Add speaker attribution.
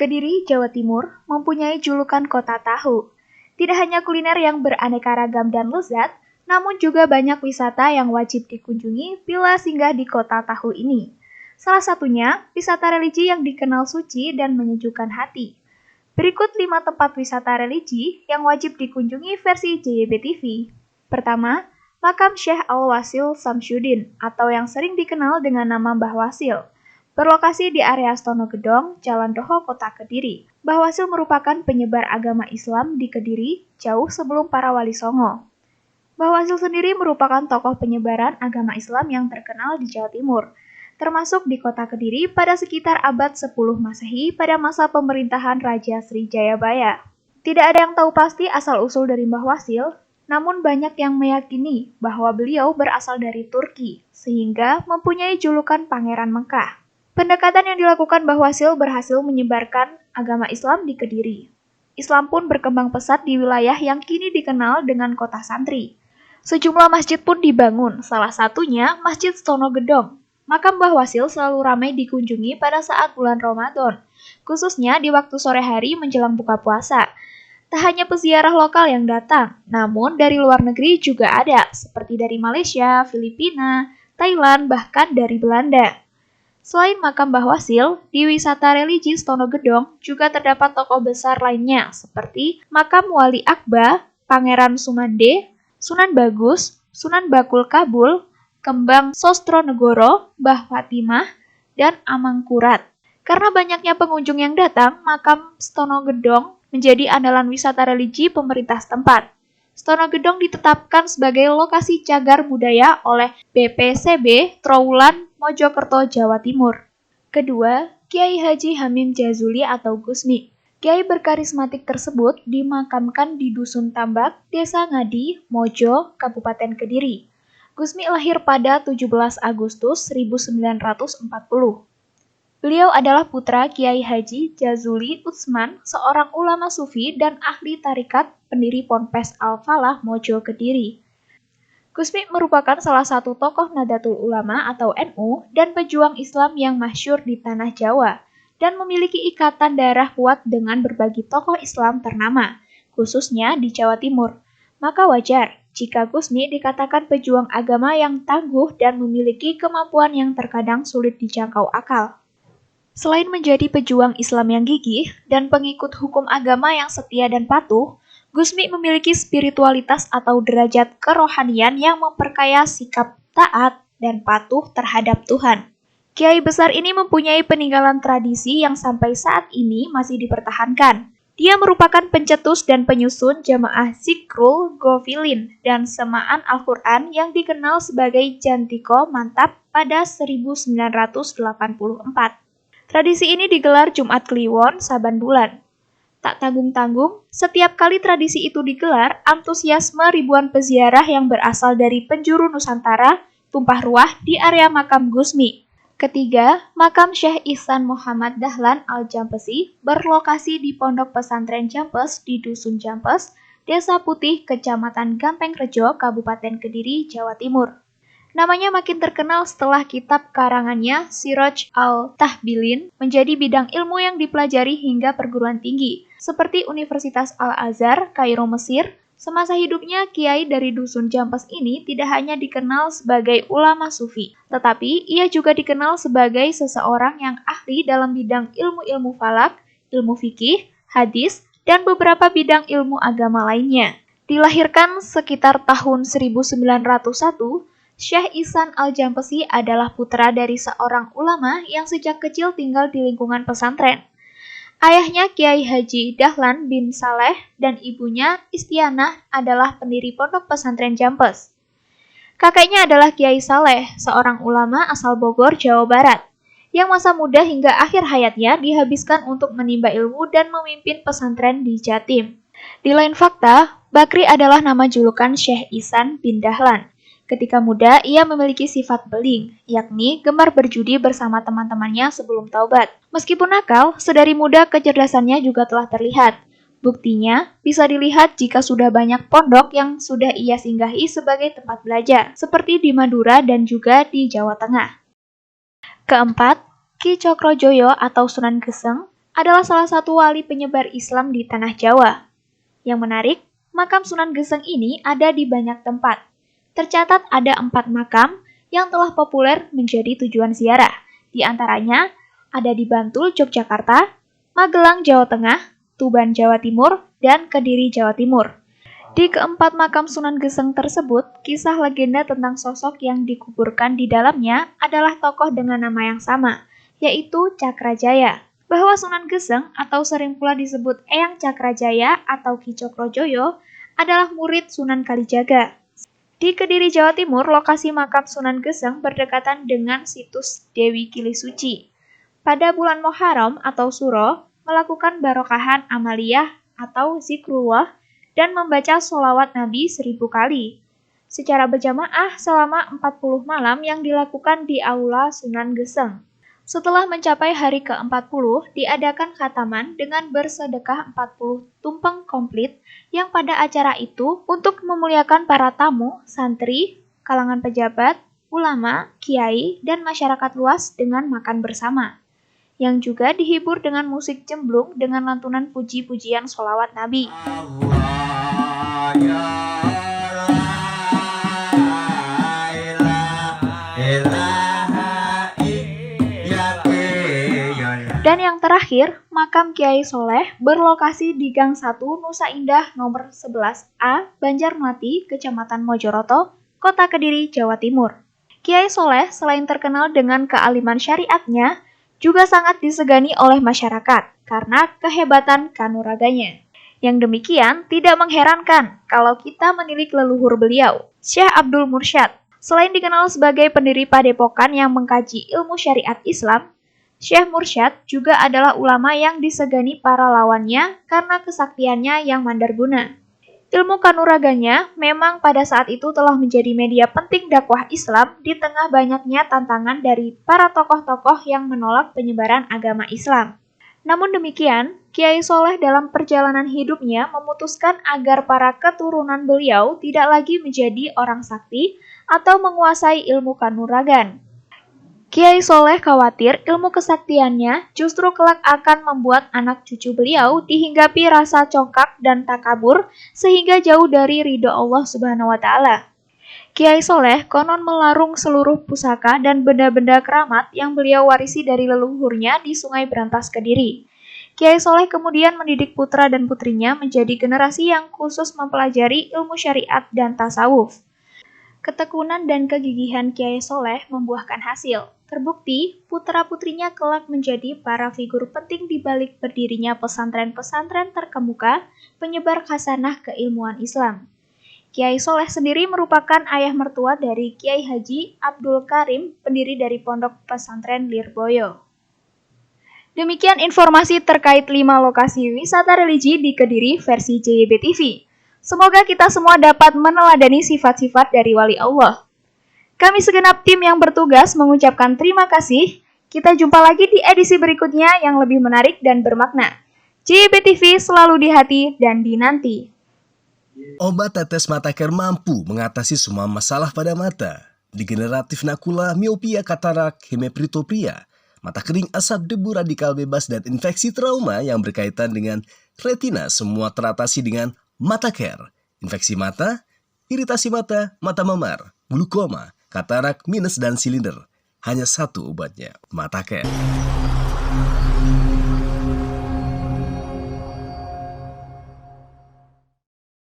Speaker 1: Kediri, Jawa Timur, mempunyai julukan kota tahu. Tidak hanya kuliner yang beraneka ragam dan lezat, namun juga banyak wisata yang wajib dikunjungi bila singgah di kota tahu ini. Salah satunya, wisata religi yang dikenal suci dan menyejukkan hati. Berikut 5 tempat wisata religi yang wajib dikunjungi versi JYP TV. Pertama, Makam Syekh Al-Wasil Samsyuddin atau yang sering dikenal dengan nama Mbah Wasil. Berlokasi di area Stonogedong, Jalan Doho, Kota Kediri. Mbah Wasil merupakan penyebar agama Islam di Kediri jauh sebelum para wali songo. Mbah Wasil sendiri merupakan tokoh penyebaran agama Islam yang terkenal di Jawa Timur, termasuk di Kota Kediri pada sekitar abad 10 Masehi pada masa pemerintahan Raja Sri Jayabaya. Tidak ada yang tahu pasti asal-usul dari Mbah Wasil, namun banyak yang meyakini bahwa beliau berasal dari Turki, sehingga mempunyai julukan Pangeran Mekah. Pendekatan yang dilakukan Mbah Wasil berhasil menyebarkan agama Islam di Kediri. Islam pun berkembang pesat di wilayah yang kini dikenal dengan kota santri. Sejumlah masjid pun dibangun, salah satunya Masjid Stonogedong. Makam Mbah Wasil selalu ramai dikunjungi pada saat bulan Ramadan, khususnya di waktu sore hari menjelang buka puasa. Tak hanya peziarah lokal yang datang, namun dari luar negeri juga ada, seperti dari Malaysia, Filipina, Thailand, bahkan dari Belanda. Selain makam Mbah Wasil, di wisata religi Stonogedong juga terdapat tokoh besar lainnya, seperti makam Wali Akba, Pangeran Sumande, Sunan Bagus, Sunan Bakul Kabul, Kembang Sostronegoro, Mbah Fatimah, dan Amangkurat. Karena banyaknya pengunjung yang datang, makam Stonogedong menjadi andalan wisata religi pemerintah setempat. Stonogedong ditetapkan sebagai lokasi cagar budaya oleh BPCB Trowulan Mojokerto, Jawa Timur. Kedua, Kiai Haji Hamim Jazuli atau Gusmi. Kiai berkarismatik tersebut dimakamkan di Dusun Tambak, Desa Ngadi, Mojo, Kabupaten Kediri. Gusmi lahir pada 17 Agustus 1940. Beliau adalah putra Kiai Haji Jazuli Utsman, seorang ulama sufi dan ahli tarikat pendiri Ponpes Al-Falah Mojo Kediri. Gusmi merupakan salah satu tokoh Nahdlatul Ulama atau NU dan pejuang Islam yang masyhur di tanah Jawa dan memiliki ikatan darah kuat dengan berbagai tokoh Islam ternama, khususnya di Jawa Timur. Maka wajar jika Gusmi dikatakan pejuang agama yang tangguh dan memiliki kemampuan yang terkadang sulit dijangkau akal. Selain menjadi pejuang Islam yang gigih dan pengikut hukum agama yang setia dan patuh, Gusmi memiliki spiritualitas atau derajat kerohanian yang memperkaya sikap taat dan patuh terhadap Tuhan. Kiai besar ini mempunyai peninggalan tradisi yang sampai saat ini masih dipertahankan. Dia merupakan pencetus dan penyusun jamaah Zikrul Ghafilin dan Semaan Al-Quran yang dikenal sebagai Jantiko Mantap pada 1984. Tradisi ini digelar Jumat Kliwon saban bulan. Tak tanggung-tanggung, setiap kali tradisi itu digelar, antusiasme ribuan peziarah yang berasal dari penjuru Nusantara tumpah ruah di area makam Gusmi. Ketiga, makam Syekh Ihsan Muhammad Dahlan Al-Jampesi berlokasi di Pondok Pesantren Jampes di Dusun Jampes, Desa Putih, Kecamatan Gampeng Rejo, Kabupaten Kediri, Jawa Timur. Namanya makin terkenal setelah kitab karangannya Siraj Al-Tahbilin menjadi bidang ilmu yang dipelajari hingga perguruan tinggi, seperti Universitas Al-Azhar, Kairo, Mesir. Semasa hidupnya, Kiai dari Dusun Jampes ini tidak hanya dikenal sebagai ulama sufi, tetapi ia juga dikenal sebagai seseorang yang ahli dalam bidang ilmu-ilmu falak, ilmu fikih, hadis, dan beberapa bidang ilmu agama lainnya. Dilahirkan sekitar tahun 1901, Syekh Ihsan Al-Jampesi adalah putra dari seorang ulama yang sejak kecil tinggal di lingkungan pesantren. Ayahnya Kiai Haji Dahlan bin Saleh dan ibunya Istianah adalah pendiri Pondok Pesantren Jampes. Kakaknya adalah Kiai Saleh, seorang ulama asal Bogor, Jawa Barat, yang masa muda hingga akhir hayatnya dihabiskan untuk menimba ilmu dan memimpin pesantren di Jatim. Di lain fakta, Bakri adalah nama julukan Syekh Ihsan bin Dahlan. Ketika muda, ia memiliki sifat beling, yakni gemar berjudi bersama teman-temannya sebelum taubat. Meskipun nakal, sedari muda kecerdasannya juga telah terlihat. Buktinya, bisa dilihat jika sudah banyak pondok yang sudah ia singgahi sebagai tempat belajar, seperti di Madura dan juga di Jawa Tengah. Keempat, Ki Cokrojoyo atau Sunan Geseng adalah salah satu wali penyebar Islam di tanah Jawa. Yang menarik, makam Sunan Geseng ini ada di banyak tempat. Tercatat ada 4 makam yang telah populer menjadi tujuan ziarah. Di antaranya ada di Bantul, Yogyakarta, Magelang, Jawa Tengah, Tuban, Jawa Timur, dan Kediri, Jawa Timur. Di keempat makam Sunan Geseng tersebut, kisah legenda tentang sosok yang dikuburkan di dalamnya adalah tokoh dengan nama yang sama, yaitu Cakrajaya. Bahwa Sunan Geseng atau sering pula disebut Eyang Cakrajaya atau Ki Cokrojoyo adalah murid Sunan Kalijaga. Di Kediri, Jawa Timur, lokasi makam Sunan Geseng berdekatan dengan situs Dewi Kili Suci. Pada bulan Muharram atau Suro, melakukan barokahan amaliyah atau zikrullah dan membaca sholawat Nabi 1000 kali secara berjamaah selama 40 malam yang dilakukan di Aula Sunan Geseng. Setelah mencapai hari ke-40, diadakan khataman dengan bersedekah 40 tumpeng komplit yang pada acara itu untuk memuliakan para tamu, santri, kalangan pejabat, ulama, kiai, dan masyarakat luas dengan makan bersama. Yang juga dihibur dengan musik cemblung dengan lantunan puji-pujian sholawat Nabi. Dan yang terakhir, makam Kiai Soleh berlokasi di Gang 1 Nusa Indah nomor 11A, Banjarmati, Kecamatan Mojoroto, Kota Kediri, Jawa Timur. Kiai Soleh selain terkenal dengan kealiman syariatnya, juga sangat disegani oleh masyarakat karena kehebatan kanuraganya. Yang demikian tidak mengherankan kalau kita menilik leluhur beliau, Syekh Abdul Mursyad. Selain dikenal sebagai pendiri padepokan yang mengkaji ilmu syariat Islam, Syekh Mursyad juga adalah ulama yang disegani para lawannya karena kesaktiannya yang mandarguna. Ilmu kanuraganya memang pada saat itu telah menjadi media penting dakwah Islam di tengah banyaknya tantangan dari para tokoh-tokoh yang menolak penyebaran agama Islam. Namun demikian, Kiai Soleh dalam perjalanan hidupnya memutuskan agar para keturunan beliau tidak lagi menjadi orang sakti atau menguasai ilmu kanuragan. Kiai Soleh khawatir ilmu kesaktiannya justru kelak akan membuat anak cucu beliau dihinggapi rasa congkak dan takabur sehingga jauh dari ridho Allah Subhanahu wa Ta'ala. Kiai Soleh konon melarung seluruh pusaka dan benda-benda keramat yang beliau warisi dari leluhurnya di Sungai Berantas Kediri. Kiai Soleh kemudian mendidik putra dan putrinya menjadi generasi yang khusus mempelajari ilmu syariat dan tasawuf. Ketekunan dan kegigihan Kiai Soleh membuahkan hasil. Terbukti, putra-putrinya kelak menjadi para figur penting di balik berdirinya pesantren-pesantren terkemuka penyebar khasanah keilmuan Islam. Kiai Soleh sendiri merupakan ayah mertua dari Kiai Haji Abdul Karim, pendiri dari Pondok Pesantren Lirboyo. Demikian informasi terkait 5 lokasi wisata religi di Kediri versi JYB TV. Semoga kita semua dapat meneladani sifat-sifat dari wali Allah. Kami segenap tim yang bertugas mengucapkan terima kasih. Kita jumpa lagi di edisi berikutnya yang lebih menarik dan bermakna. JYB TV selalu di hati dan dinanti.
Speaker 2: Obat tetes mata care mampu mengatasi semua masalah pada mata. Degeneratif makula, miopia, katarak, hemipretopia, mata kering, asap, debu, radikal bebas, dan infeksi trauma yang berkaitan dengan retina semua teratasi dengan Mata Care. Infeksi mata, iritasi mata, mata memar, glukoma, katarak, minus, dan silinder. Hanya satu obatnya, Mata Care.